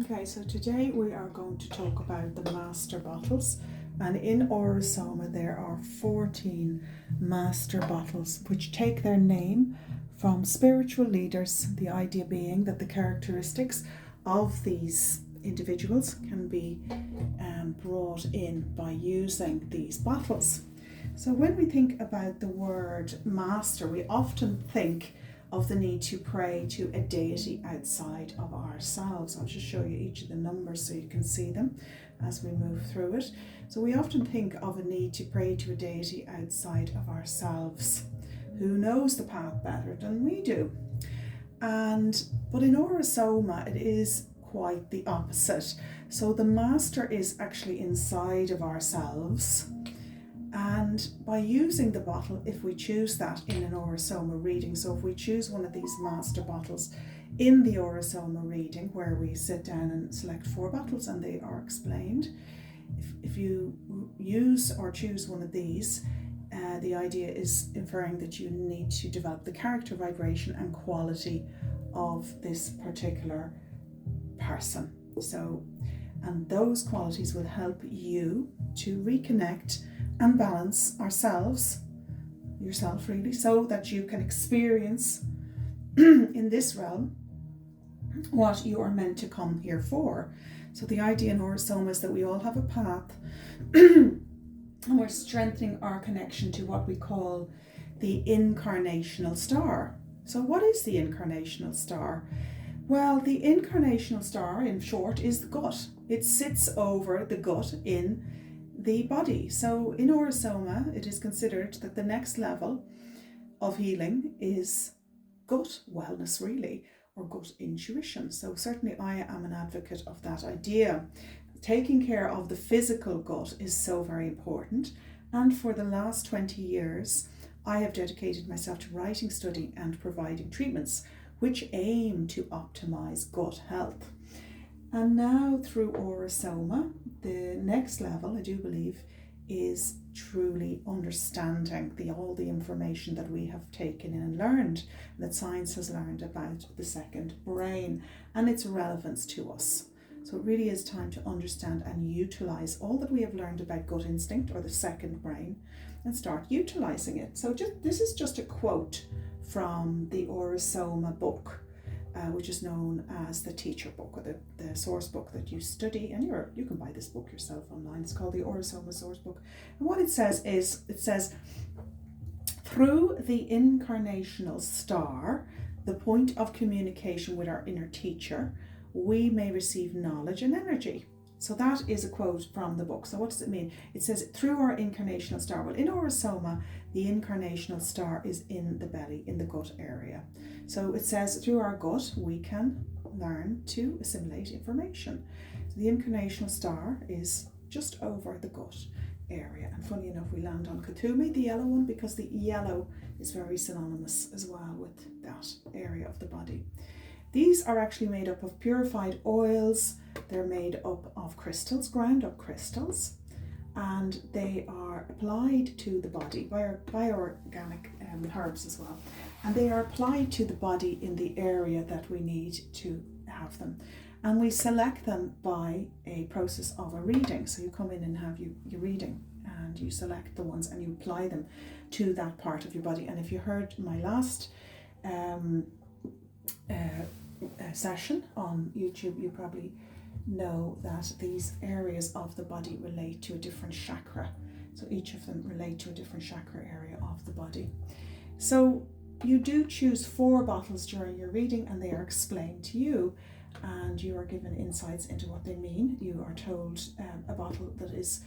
Okay, so today we are going to talk about the master bottles, and in Aura-Soma there are 14 master bottles which take their name from spiritual leaders, the idea being that the characteristics of these individuals can be brought in by using these bottles. So when we think about the word master, we often think of the need to pray to a deity outside of ourselves. I'll just show you each of the numbers so you can see them as we move through it. So we often think of a need to pray to a deity outside of ourselves, who knows the path better than we do. But in Aura-Soma it is quite the opposite. So the master is actually inside of ourselves. And by using the bottle, if we choose that in an Aura-Soma reading, so if we choose one of these master bottles in the Aura-Soma reading, where we sit down and select 4 bottles and they are explained, if you use or choose one of these, the idea is inferring that you need to develop the character, vibration and quality of this particular person. And those qualities will help you to reconnect and balance yourself really, so that you can experience in this realm what you are meant to come here for. So the idea in Aura-Soma is that we all have a path and we're strengthening our connection to what we call the incarnational star. So what is the incarnational star? Well, the incarnational star, in short, is the gut. It sits over the gut in the body. So in Aura-Soma, it is considered that the next level of healing is gut wellness, really, or gut intuition. So certainly I am an advocate of that idea. Taking care of the physical gut is so very important. And for the last 20 years, I have dedicated myself to writing, studying, and providing treatments which aim to optimize gut health. And now through Aura-Soma, the next level, I do believe, is truly understanding all the information that we have taken in and learned, that science has learned about the second brain and its relevance to us. So it really is time to understand and utilize all that we have learned about gut instinct, or the second brain, and start utilizing it. So this is just a quote from the Aura-Soma book, which is known as the teacher book, or the source book that you study, and you can buy this book yourself online. It's called the Aura-Soma source book. And what it says is, through the incarnational star, the point of communication with our inner teacher, we may receive knowledge and energy. So that is a quote from the book. So what does it mean? It says, through our incarnational star. Well, in Aura-Soma, the incarnational star is in the belly, in the gut area. So it says, through our gut, we can learn to assimilate information. So the incarnational star is just over the gut area. And funny enough, we land on Kuthumi, the yellow one, because the yellow is very synonymous as well with that area of the body. These are actually made up of purified oils. They're made up of crystals, ground up crystals, and they are applied to the body by bioorganic herbs as well. And they are applied to the body in the area that we need to have them. And we select them by a process of a reading. So you come in and have your reading, and you select the ones and you apply them to that part of your body. And if you heard my last session on YouTube, you probably know that these areas of the body relate to a different chakra. So each of them relate to a different chakra area of the body. So you do choose 4 bottles during your reading, and they are explained to you, and you are given insights into what they mean. You are told a bottle that is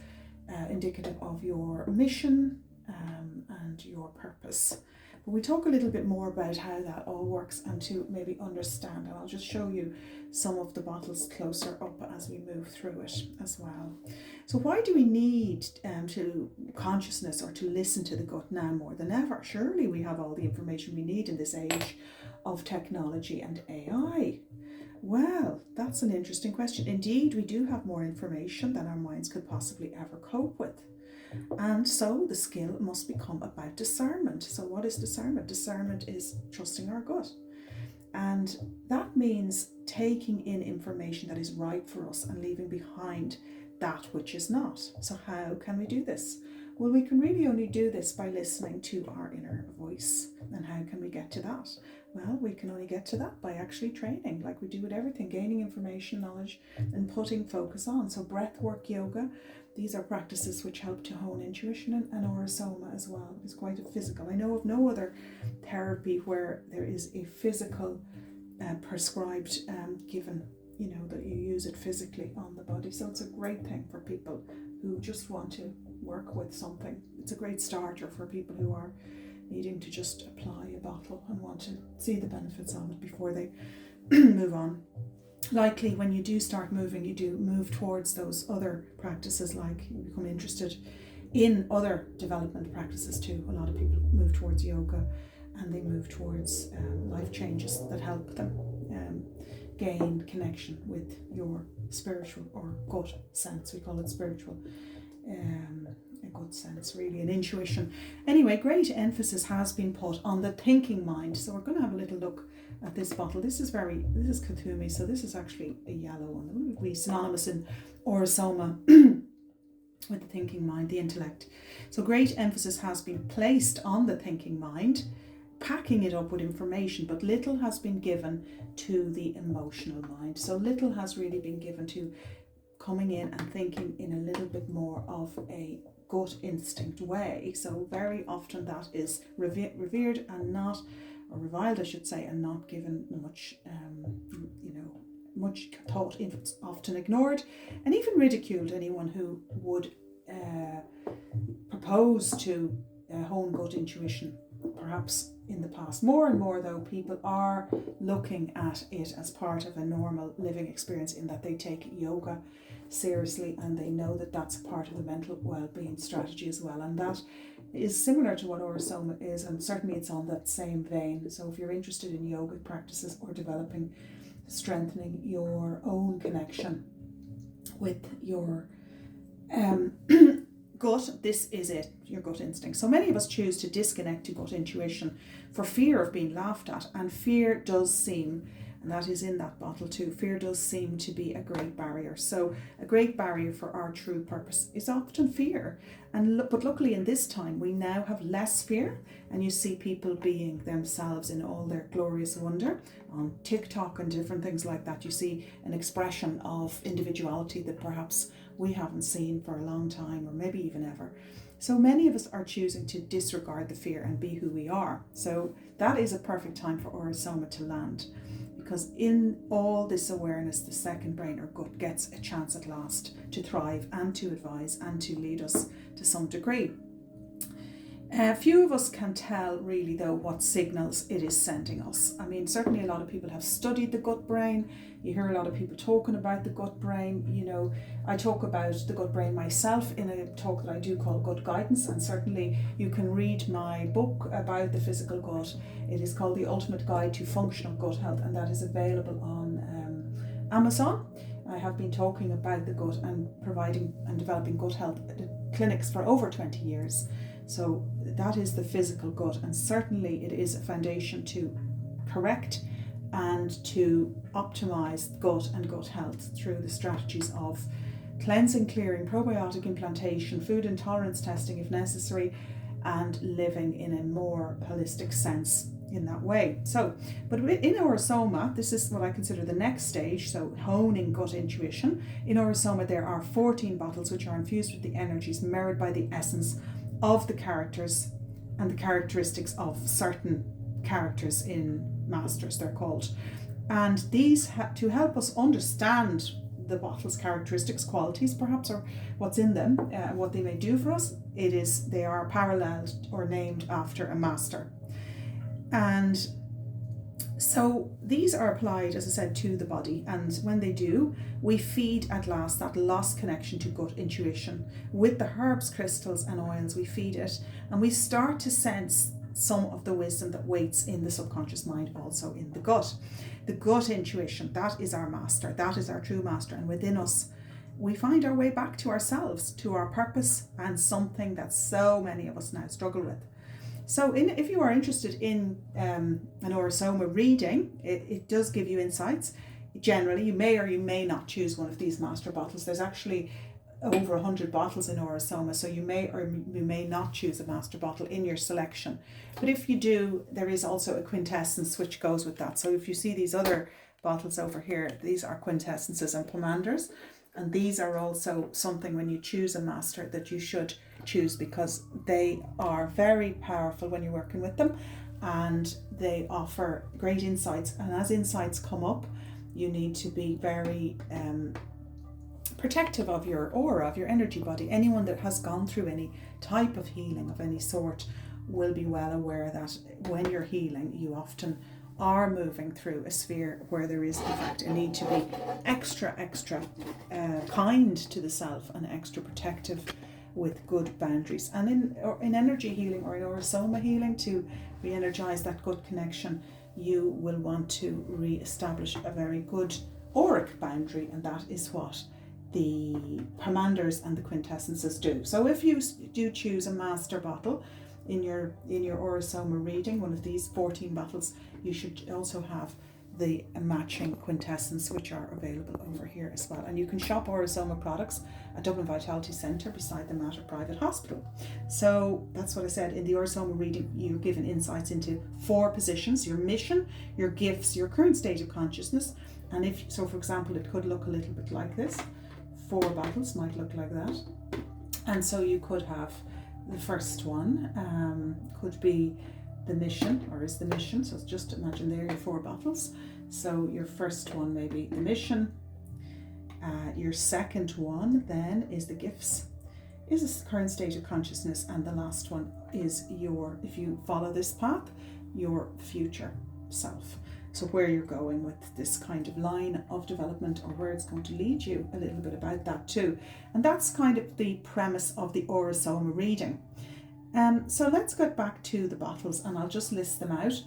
indicative of your mission and your purpose. But we talk a little bit more about how that all works and to maybe understand, and I'll just show you some of the bottles closer up as we move through it as well. So why do we need to consciousness or to listen to the gut now more than ever? Surely we have all the information we need in this age of technology and AI. Well, that's an interesting question. Indeed, we do have more information than our minds could possibly ever cope with. And so the skill must become about discernment. So what is discernment? Discernment is trusting our gut. And that means taking in information that is right for us and leaving behind that which is not. So how can we do this? Well, we can really only do this by listening to our inner voice. And how can we get to that? Well, we can only get to that by actually training, like we do with everything, gaining information, knowledge, and putting focus on. So breath work, yoga, these are practices which help to hone intuition, and Aura-Soma as well is quite a physical. I know of no other therapy where there is a physical prescribed given, that you use it physically on the body. So it's a great thing for people who just want to work with something. It's a great starter for people who are needing to just apply a bottle and want to see the benefits of it before they move on. Likely when you do start moving, you do move towards those other practices, like you become interested in other development practices too. A lot of people move towards yoga, and they move towards life changes that help them gain connection with your spiritual or gut sense. We call it spiritual, a gut sense, really, an intuition. Anyway, great emphasis has been put on the thinking mind. So we're going to have a little look at this bottle. This is Kuthumi, so this is actually a yellow one. It would be synonymous in Aura-Soma with the thinking mind, the intellect. So great emphasis has been placed on the thinking mind, packing it up with information, but little has been given to the emotional mind. So little has really been given to coming in and thinking in a little bit more of a gut instinct way. So very often that is revered and not, or reviled I should say, and not given much much thought. It's often ignored and even ridiculed, anyone who would propose to hone gut intuition, perhaps in the past. More and more though, people are looking at it as part of a normal living experience, in that they take yoga seriously and they know that that's part of the mental well-being strategy as well, and that is similar to what Aura-Soma is, and certainly it's on that same vein. So if you're interested in yoga practices or strengthening your own connection with your gut, this is it, your gut instinct. So many of us choose to disconnect to gut intuition for fear of being laughed at, and fear does seem, and that is in that bottle too, fear does seem to be a great barrier. So a great barrier for our true purpose is often fear. But luckily in this time we now have less fear, and you see people being themselves in all their glorious wonder on TikTok and different things like that. You see an expression of individuality that perhaps we haven't seen for a long time, or maybe even ever. So many of us are choosing to disregard the fear and be who we are. So that is a perfect time for Aura-Soma to land, because in all this awareness, the second brain or gut gets a chance at last to thrive and to advise and to lead us to some degree. Few of us can tell really though what signals it is sending us. I mean, certainly a lot of people have studied the gut brain. You hear a lot of people talking about the gut brain. I talk about the gut brain myself in a talk that I do called Gut Guidance, and certainly you can read my book about the physical gut. It is called The Ultimate Guide to Functional Gut Health, and that is available on Amazon. I have been talking about the gut and providing and developing gut health clinics for over 20 years. So that is the physical gut, and certainly it is a foundation to correct and to optimize gut and gut health through the strategies of cleansing, clearing, probiotic implantation, food intolerance testing if necessary, and living in a more holistic sense in that way. So, but in Aura-Soma, this is what I consider the next stage, so honing gut intuition. In Aura-Soma there are 14 bottles which are infused with the energies mirrored by the essence of the characters and the characteristics of certain characters in Masters, they're called. And these to help us understand the bottle's characteristics, qualities perhaps, or what's in them, what they may do for us, they are paralleled or named after a master. And so these are applied, as I said, to the body, and when they do, we feed at last that lost connection to gut intuition. With the herbs, crystals and oils, we feed it, and we start to sense some of the wisdom that waits in the subconscious mind, also in the gut. The gut intuition, that is our master, that is our true master, and within us we find our way back to ourselves, to our purpose, and something that so many of us now struggle with. So if you are interested in an Aura-Soma reading, it does give you insights. Generally, you may or you may not choose one of these master bottles. There's actually over 100 bottles in Aura-Soma, so you may or you may not choose a master bottle in your selection. But if you do, there is also a quintessence which goes with that. So if you see these other bottles over here, these are quintessences and pomanders, and these are also something when you choose a master that you should choose, because they are very powerful when you're working with them, and they offer great insights. And as insights come up, you need to be very protective of your aura, of your energy body. Anyone that has gone through any type of healing of any sort will be well aware that when you're healing, you often are moving through a sphere where there is in fact a need to be extra kind to the self and extra protective with good boundaries. And in energy healing or in Aura-Soma healing, to re-energize that good connection, you will want to re-establish a very good auric boundary, and that is what the pomanders and the quintessences do. So if you do choose a master bottle in your Aura-Soma reading, one of these 14 bottles, you should also have the matching quintessence, which are available over here as well. And you can shop Aura-Soma products at Dublin Vitality Centre beside the Mater Private Hospital. So that's what I said. In the Aura-Soma reading, you're given insights into 4 positions: your mission, your gifts, your current state of consciousness. And if so, for example, it could look a little bit like this. 4 bottles might look like that. And so you could have the first one could be the mission, or is the mission. So just imagine there your 4 bottles. So your first one may be the mission. Your second one then is the gifts, is a current state of consciousness, and the last one is your, if you follow this path, your future self. So where you're going with this kind of line of development, or where it's going to lead you, a little bit about that too. And that's kind of the premise of the Aura-Soma reading. So let's get back to the bottles, and I'll just list them out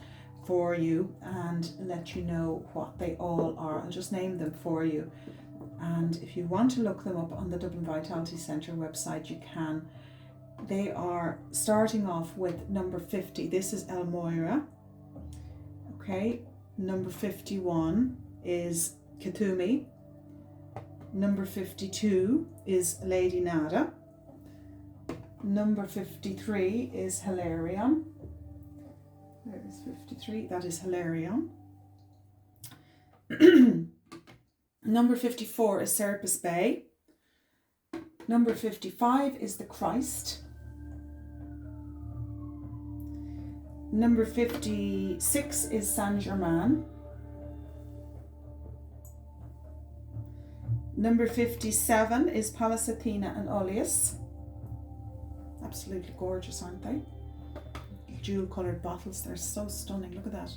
for you and let you know what they all are. I'll just name them for you. And if you want to look them up on the Dublin Vitality Centre website, you can. They are starting off with number 50. This is El Moira. Okay. Number 51 is Katumi. Number 52 is Lady Nada. Number 53 is Hilarion. There is 53, that is Hilarion. Number 54 is Serapis Bay. Number 55 is the Christ. Number 56 is Saint Germain. Number 57 is Pallas Athena and Oleus. Absolutely gorgeous, aren't they? Jewel coloured bottles, they're so stunning. Look at that.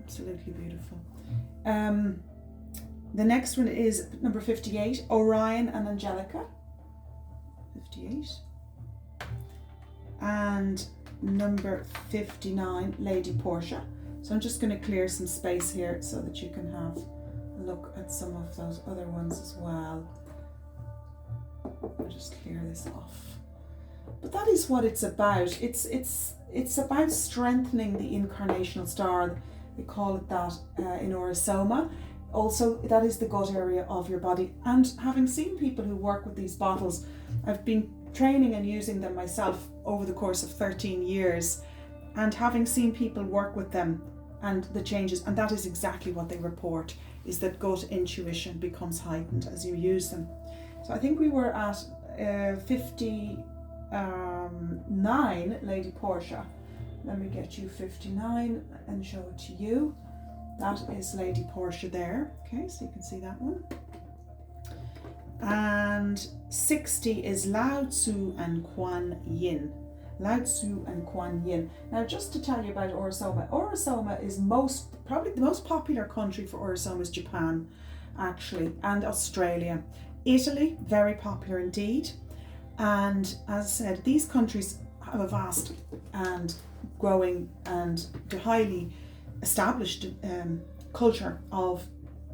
Absolutely beautiful. The next one is number 58, Orion and Angelica. 58. And number 59, Lady Portia. So I'm just going to clear some space here so that you can have a look at some of those other ones as well. I'll just clear this off. But that is what it's about. It's about strengthening the incarnational star. They call it that in Aura-Soma. Also, that is the gut area of your body. And having seen people who work with these bottles, I've been training and using them myself over the course of 13 years, and having seen people work with them and the changes, and that is exactly what they report, is that gut intuition becomes heightened as you use them. So I think we were at 59, Lady Portia. Let me get you 59 and show it to you. That is Lady Portia there. Okay, so you can see that one. And 60 is Lao Tzu and Kuan Yin. Lao Tzu and Kuan Yin. Now, just to tell you about Aura-Soma, Aura-Soma is probably the most popular country for Aura-Soma is Japan, actually, and Australia. Italy, very popular indeed. And as I said, these countries have a vast and growing and highly established culture of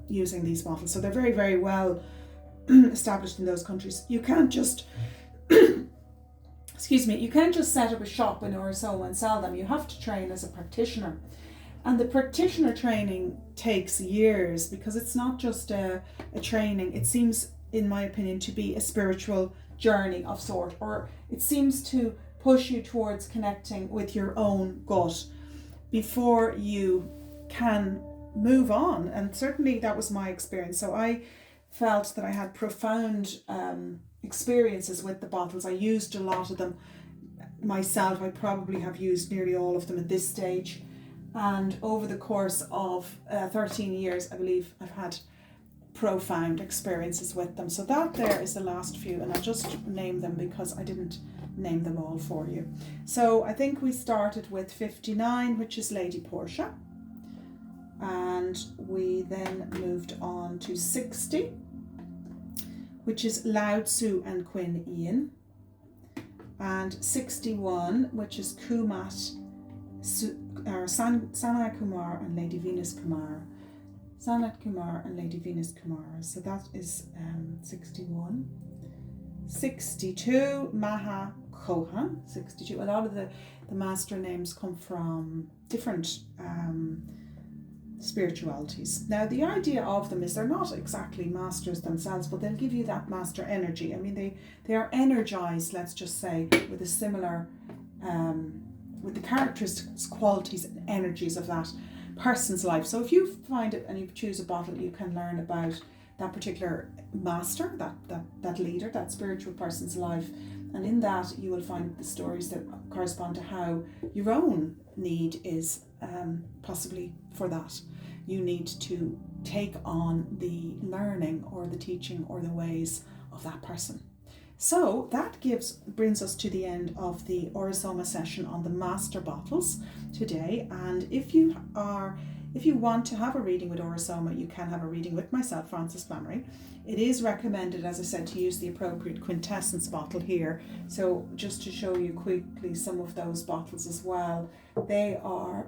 using these bottles. So they're very, very well established in those countries. You can't just excuse me, you can't just set up a shop in Aura-Soma and sell them. You have to train as a practitioner. And the practitioner training takes years, because it's not just a training. It seems, in my opinion, to be a spiritual journey of sort, or it seems to push you towards connecting with your own gut before you can move on. And certainly that was my experience. So I felt that I had profound experiences with the bottles. I used a lot of them myself. I probably have used nearly all of them at this stage. And over the course of 13 years, I believe I've had profound experiences with them. So that there is the last few, and I just named them because I didn't name them all for you. So I think we started with 59, which is Lady Portia. And we then moved on to 60, which is Lao Tzu and Queen Yin. And 61, which is Kumat, Sanat Kumar and Lady Venus Kumar. Sanat Kumar and Lady Venus Kumar. So that is 61. 62, Maha Kohan. 62. A lot of the master names come from different spiritualities. Now, the idea of them is they're not exactly masters themselves, but they'll give you that master energy. I mean, they are energized, let's just say, with a similar with the characteristics, qualities and energies of that person's life. So if you find it and you choose a bottle, you can learn about that particular master, that leader, that spiritual person's life. And in that you will find the stories that correspond to how your own need is possibly for that. You need to take on the learning or the teaching or the ways of that person. So that brings us to the end of the Aura-Soma session on the master bottles today. And if you want to have a reading with Aura-Soma, you can have a reading with myself, Frances Flannery. It is recommended, as I said, to use the appropriate quintessence bottle here. So just to show you quickly some of those bottles as well, they are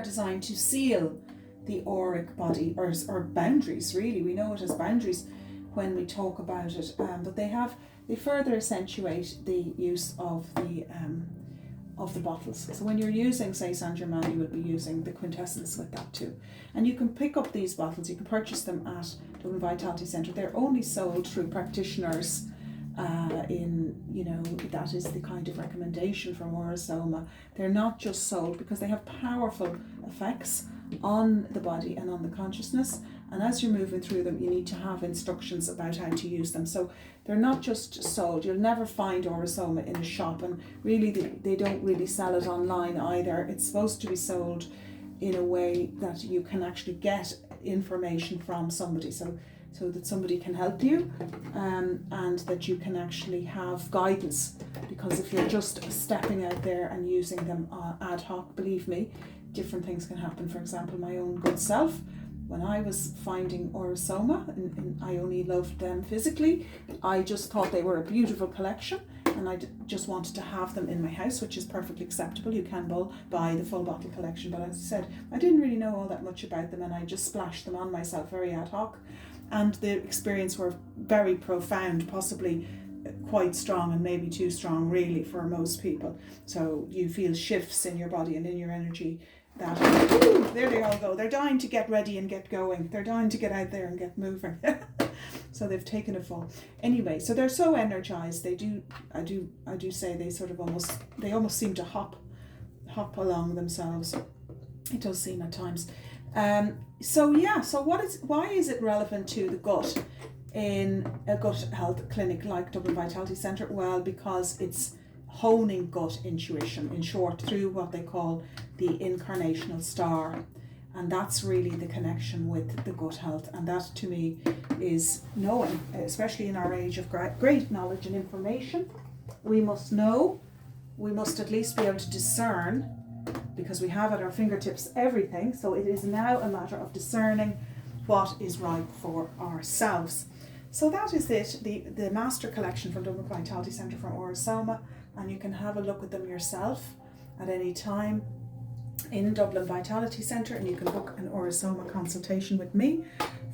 designed to seal the auric body or boundaries. Really, we know it as boundaries when we talk about it, but they further accentuate the use of the bottles. So when you're using, say, Saint Germain, you will be using the quintessence with that too. And you can pick up these bottles, you can purchase them at Dublin Vitality Centre. They're only sold through practitioners that is the kind of recommendation from Aura-Soma. They're not just sold because they have powerful effects on the body and on the consciousness. And as you're moving through them, you need to have instructions about how to use them. So they're not just sold. You'll never find Aura-Soma in a shop, and really they don't really sell it online either. It's supposed to be sold in a way that you can actually get information from somebody, so that somebody can help you, and that you can actually have guidance. Because if you're just stepping out there and using them ad hoc, believe me, different things can happen. For example, my own good self, when I was finding Aura-Soma, and I only loved them physically, I just thought they were a beautiful collection, and I just wanted to have them in my house, which is perfectly acceptable. You can buy the full bottle collection, but as I said, I didn't really know all that much about them, and I just splashed them on myself very ad hoc, and the experience were very profound, possibly quite strong, and maybe too strong really for most people. So you feel shifts in your body and in your energy that, there they all go. They're dying to get ready and get going. They're dying to get out there and get moving. So they've taken a fall. Anyway, so they're so energized. I do say they almost seem to hop along themselves. It does seem at times. So why is it relevant to the gut in a gut health clinic like Dublin Vitality Centre? Well, because it's honing gut intuition, in short, through what they call the incarnational star. And that's really the connection with the gut health. And that, to me, is knowing, especially in our age of great knowledge and information. We must know, we must at least be able to discern, because we have at our fingertips everything. So it is now a matter of discerning what is right for ourselves. So that is it, the master collection from Dublin Vitality Centre from Aura-Soma, and you can have a look at them yourself at any time in Dublin Vitality Centre, and you can book an Aura-Soma consultation with me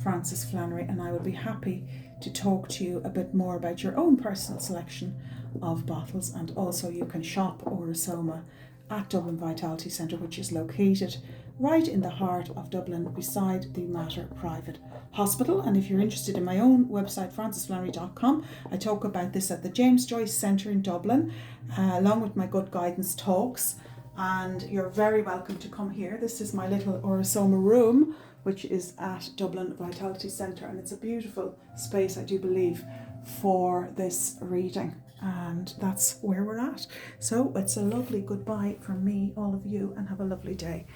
Frances Flannery, and I would be happy to talk to you a bit more about your own personal selection of bottles. And also you can shop Aura-Soma at Dublin Vitality Centre, which is located right in the heart of Dublin beside the Mater Private Hospital. And if you're interested in my own website, francesflannery.com, I talk about this at the James Joyce Centre in Dublin, along with my Good Guidance talks. And you're very welcome to come here. This is my little Aura-Soma room, which is at Dublin Vitality Centre, and it's a beautiful space, I do believe, for this reading. And that's where we're at. So it's a lovely goodbye from me, all of you, and have a lovely day.